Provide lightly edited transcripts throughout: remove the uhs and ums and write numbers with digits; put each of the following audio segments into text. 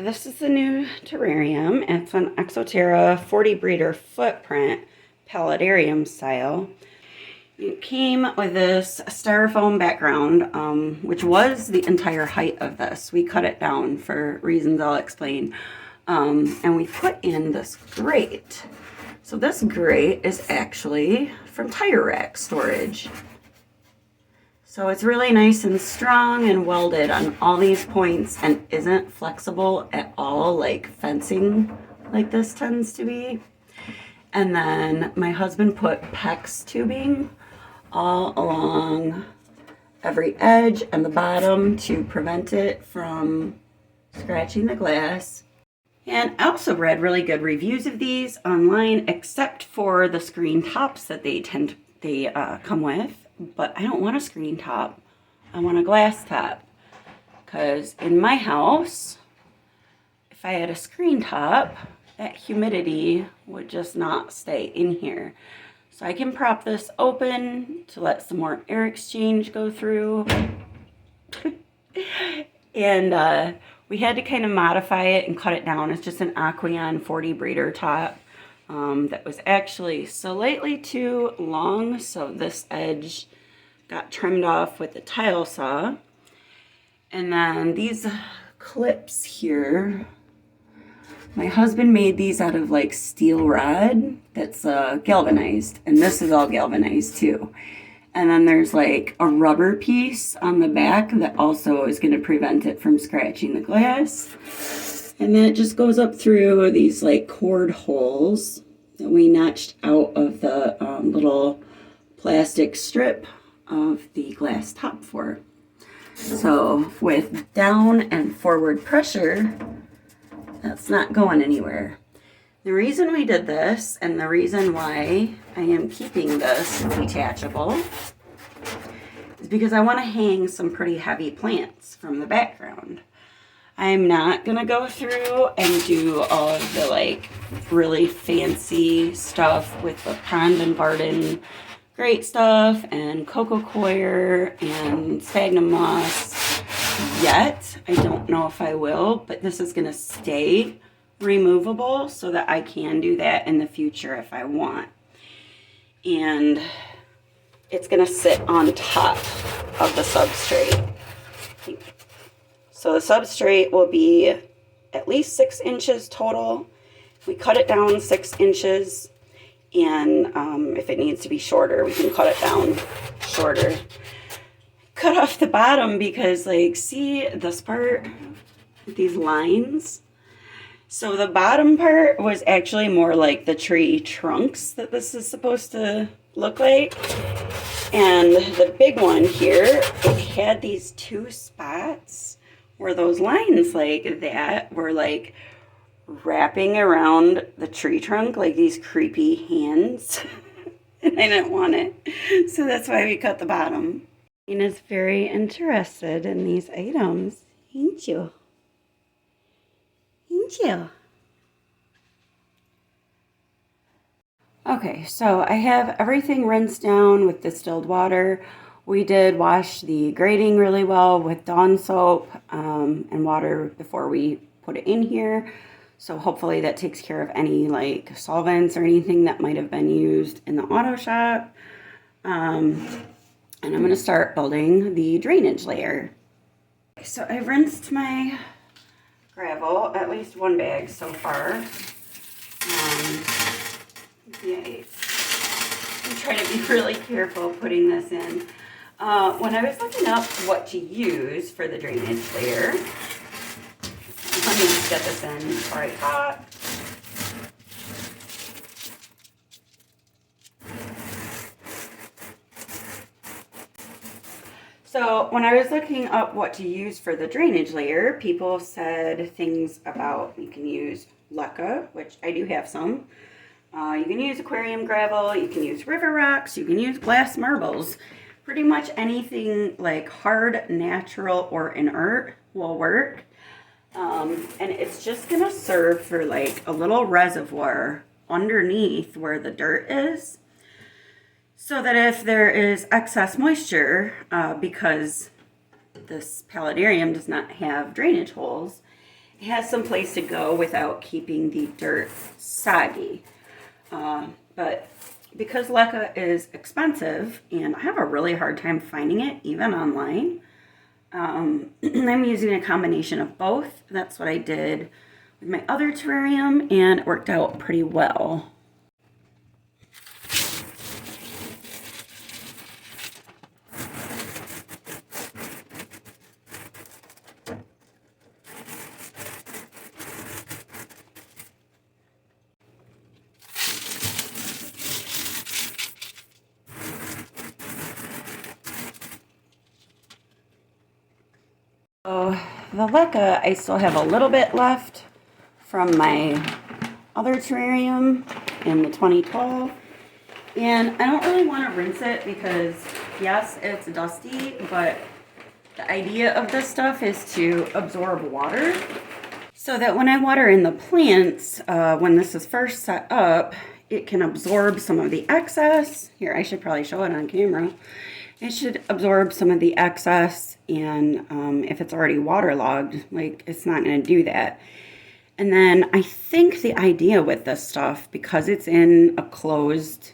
this is the new terrarium. It's an Exoterra 40 breeder footprint paludarium style. It came with this styrofoam background, which was the entire height of this. We cut it down for reasons I'll explain. And we put in this grate. So this grate is actually from tire rack storage. So it's really nice and strong and welded on all these points and isn't flexible at all like fencing like this tends to be. And then my husband put PEX tubing all along every edge and the bottom to prevent it from scratching the glass. And I also read really good reviews of these online, except for the screen tops that they come with. But I don't want a screen top. I want a glass top. Because in my house, if I had a screen top, that humidity would just not stay in here. So I can prop this open to let some more air exchange go through. And we had to kind of modify it and cut it down. It's just an Aquatic 40 breeder top. That was actually slightly too long, so this edge got trimmed off with the tile saw. And then these clips here, my husband made these out of like steel rod that's galvanized, and this is all galvanized too. And then there's like a rubber piece on the back that also is going to prevent it from scratching the glass. And then it just goes up through these like cord holes that we notched out of the little plastic strip of the glass top for. So with down and forward pressure, that's not going anywhere. The reason we did this and the reason why I am keeping this detachable is because I want to hang some pretty heavy plants from the background. I'm not gonna go through and do all of the like really fancy stuff with the pond and garden great stuff and coco coir and sphagnum moss yet. I don't know if I will, but this is gonna stay removable so that I can do that in the future if I want. And it's gonna sit on top of the substrate. So the substrate will be at least 6 inches total. We cut it down 6 inches, and if it needs to be shorter, we can cut it down shorter. Cut off the bottom because, like, see this part, these lines? So the bottom part was actually more like the tree trunks that this is supposed to look like. And the big one here, it had these 2 spots where those lines like that were like wrapping around the tree trunk like these creepy hands. And I didn't want it. So that's why we cut the bottom. Ina's very interested in these items. Ain't you? Ain't you? Okay, so I have everything rinsed down with distilled water. We did wash the grating really well with Dawn soap and water before we put it in here. So hopefully that takes care of any like solvents or anything that might have been used in the auto shop. And I'm going to start building the drainage layer. So I've rinsed my gravel, at least 1 bag so far. Yay. I'm trying to be really careful putting this in. When I was looking up what to use for the drainage layer, let me just get this in before I talk. So when I was looking up what to use for the drainage layer, people said things about you can use leca, which I do have some. You can use aquarium gravel, you can use river rocks, you can use glass marbles. Pretty much anything like hard, natural, or inert will work. And it's just going to serve for like a little reservoir underneath where the dirt is. So that if there is excess moisture, because this paludarium does not have drainage holes, it has some place to go without keeping the dirt soggy. But because leca is expensive, and I have a really hard time finding it even online, I'm using a combination of both. That's what I did with my other terrarium, and it worked out pretty well. So the leca, I still have a little bit left from my other terrarium in the 2012. And I don't really want to rinse it because, yes, it's dusty, but the idea of this stuff is to absorb water so that when I water in the plants, when this is first set up, it can absorb some of the excess. Here, I should probably show it on camera. It should absorb some of the excess, and if it's already waterlogged, like, it's not going to do that. And then I think the idea with this stuff, because it's in a closed,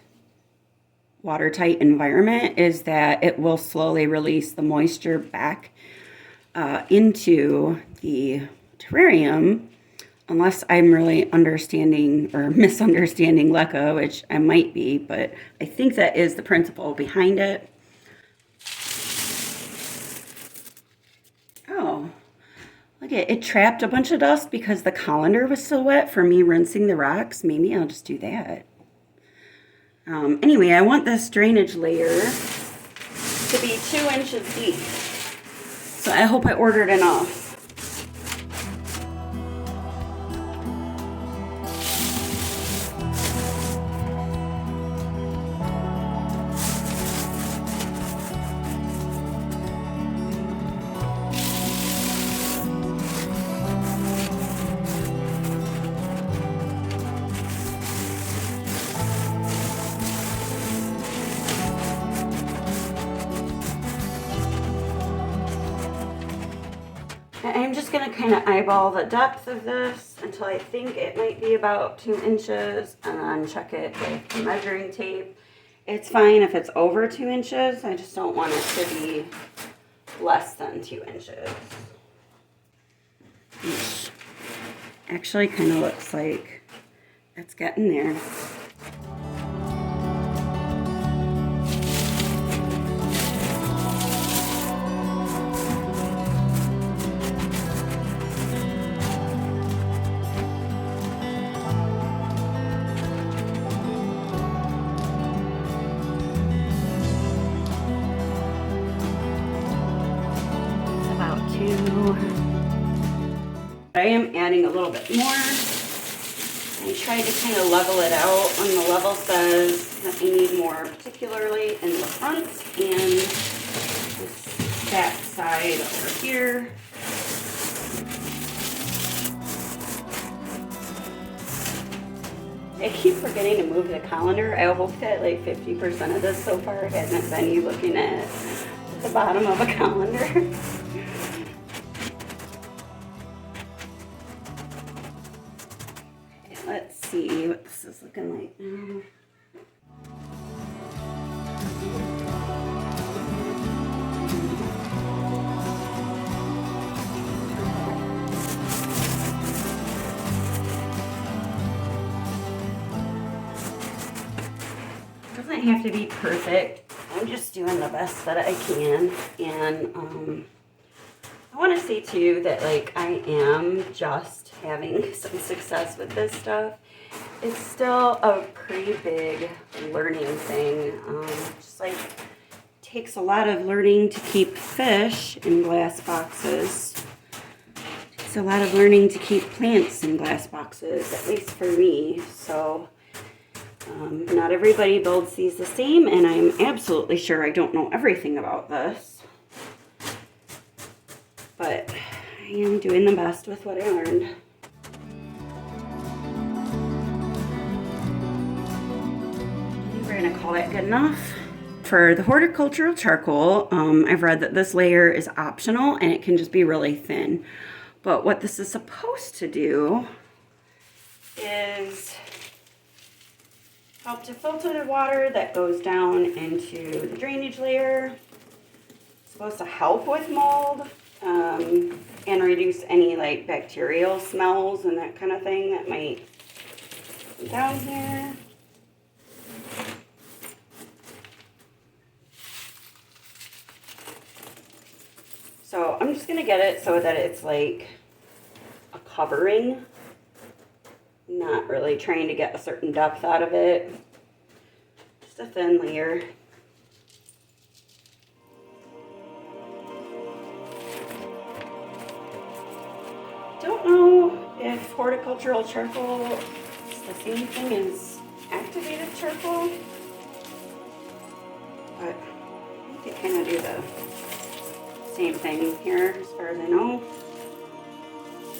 watertight environment, is that it will slowly release the moisture back into the terrarium, unless I'm really understanding or misunderstanding leca, which I might be, but I think that is the principle behind it. Oh, look, it trapped a bunch of dust because the colander was so wet for me rinsing the rocks. Maybe I'll just do that. Anyway, I want this drainage layer to be 2 inches deep. So I hope I ordered enough. I'm just going to kind of eyeball the depth of this until I think it might be about 2 inches, and then check it with measuring tape. It's fine if it's over 2 inches. I just don't want it to be less than 2 inches. Which actually kind of looks like it's getting there. I am adding a little bit more. I tried to kind of level it out when the level says that I need more, particularly in the front and this back side over here. I keep forgetting to move the colander. I hope that like 50% of this so far hasn't been you looking at the bottom of a colander. Let's see what this is looking like now. Doesn't have to be perfect. I'm just doing the best that I can, and I want to say too that like I am just having some success with this stuff. It's still a pretty big learning thing. Just like takes a lot of learning to keep fish in glass boxes. Takes a lot of learning to keep plants in glass boxes, at least for me. So not everybody builds these the same, and I'm absolutely sure I don't know everything about this. But I am doing the best with what I learned. We're going to call that good enough. For the horticultural charcoal, I've read that this layer is optional and it can just be really thin. But what this is supposed to do is help to filter the water that goes down into the drainage layer. It's supposed to help with mold and reduce any like bacterial smells and that kind of thing that might be down here. So I'm just going to get it so that it's like a covering. Not really trying to get a certain depth out of it. Just a thin layer. Don't know if horticultural charcoal is the same thing as activated charcoal, but I think they kind of do the same thing here as far as I know.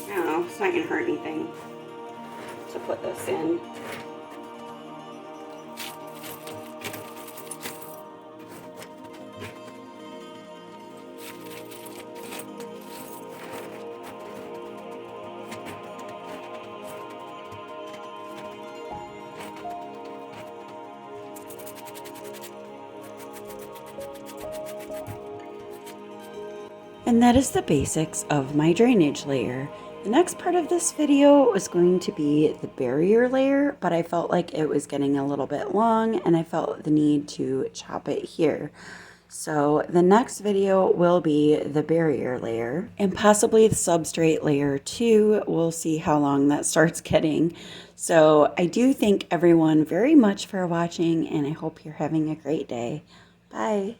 I don't know, it's not going to hurt anything to put this in. And that is the basics of my drainage layer. The next part of this video was going to be the barrier layer, but I felt like it was getting a little bit long and I felt the need to chop it here. So the next video will be the barrier layer and possibly the substrate layer too. We'll see how long that starts getting. So I do thank everyone very much for watching and I hope you're having a great day. Bye.